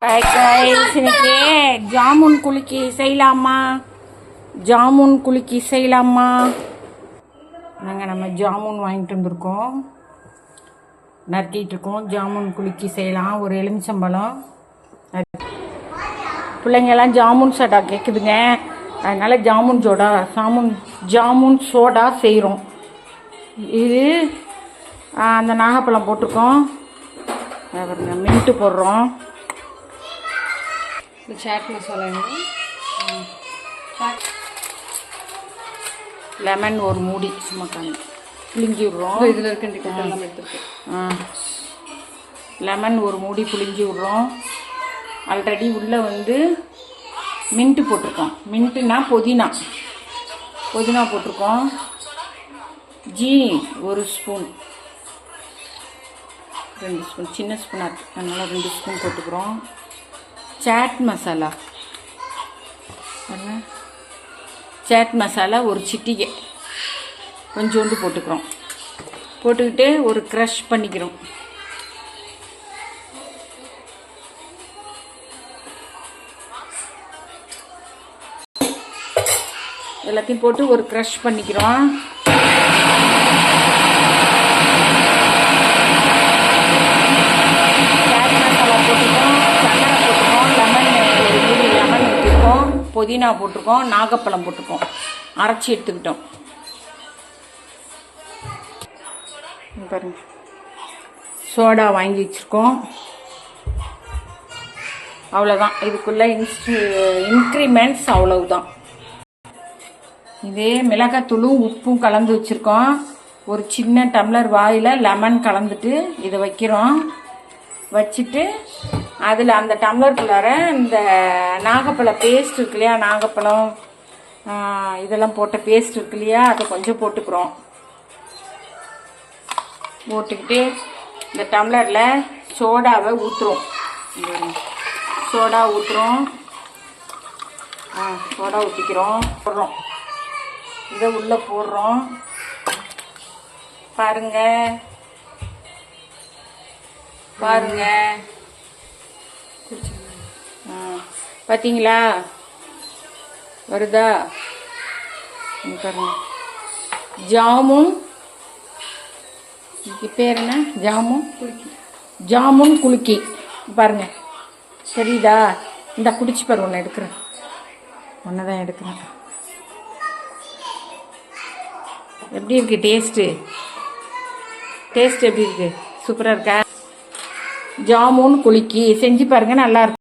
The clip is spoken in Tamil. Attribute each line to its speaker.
Speaker 1: இன்னைக்கு ஜாமுன் குலுக்கி செய்யலாமா? நாங்கள் நம்ம ஜாமுன் வாங்கிட்டு வந்திருக்கோம், நறுக்கிட்டு இருக்கோம். ஜாமுன் குலுக்கி செய்யலாம். ஒரு எலுமிச்சம்பழம். பிள்ளைங்கெல்லாம் ஜாமுன் சோடா கேட்குதுங்க, அதனால ஜாமுன் சோடா செய்கிறோம். இது அந்த நாகப்பழம் போட்டிருக்கோம், மின்ட்டு போடுறோம்.
Speaker 2: சாட் மசாலா,
Speaker 1: லெமன் ஒரு மூடி சும்மா புளிஞ்சி விட்றோம்.
Speaker 2: இதில் இருக்க எல்லாம் எடுத்துருக்கேன்.
Speaker 1: லெமன் ஒரு மூடி புளிஞ்சி விட்றோம். ஆல்ரெடி உள்ளே மின்ட்டு போட்டிருக்கோம். மின்ட்டுனா புதினா போட்டிருக்கோம். ஒரு ஸ்பூன், 2 ஸ்பூன், சின்ன ஸ்பூனாக இருக்குது அதனால் 2 ஸ்பூன் போட்டுக்கிறோம். சாட் மசாலா ஒரு சிட்டிகை கொஞ்சோண்டு போட்டுக்கிறோம். போட்டுக்கிட்டு ஒரு க்ரஷ் பண்ணிக்கிறோம். எல்லாத்தையும் போட்டு ஒரு க்ரஷ் பண்ணிக்கிறோம். புதினா போட்டிருக்கோம், நாகப்பழம் போட்டிருக்கோம், அரைச்சி எடுத்துக்கிட்டோம். பாருங்க, சோடா வாங்கி வச்சுருக்கோம். அவ்வளோதான், இதுக்குள்ளே இன்க்ரிமெண்ட்ஸ் அவ்வளவுதான். இதே மிளகாத்தூளும் உப்பும் கலந்து வச்சுருக்கோம். ஒரு சின்ன டம்ளர் வாயில் லெமன் கலந்துட்டு இதை வைக்கிறோம். வச்சுட்டு அதில் அந்த டம்ளருக்குள்ளார இந்த நாகப்பழ பேஸ்ட் இருக்கு இல்லையா, நாகப்பழம் இதெல்லாம் போட்ட பேஸ்ட் இருக்கு இல்லையா, அதை கொஞ்சம் போட்டுக்கிறோம். போட்டுக்கிட்டு இந்த டம்ளரில் சோடாவை ஊற்றுறோம். சோடா ஊற்றிக்கிறோம். போடுறோம், இதை உள்ளே போடுறோம். பாருங்க பார்த்தீங்களா, வருதா? பாருங்க, ஜாமுன், பேர் என்ன? ஜாமுன் குலுக்கி. பாருங்க, தெரியுதா? இந்த குடிச்சு பாரு, ஒன்று எடுக்கிறேன். எப்படி இருக்கு டேஸ்ட்டு எப்படி இருக்கு? சூப்பராக இருக்கா? ஜாமுன் குலுக்கி செஞ்சு பாருங்க, நல்லா இருக்கும்.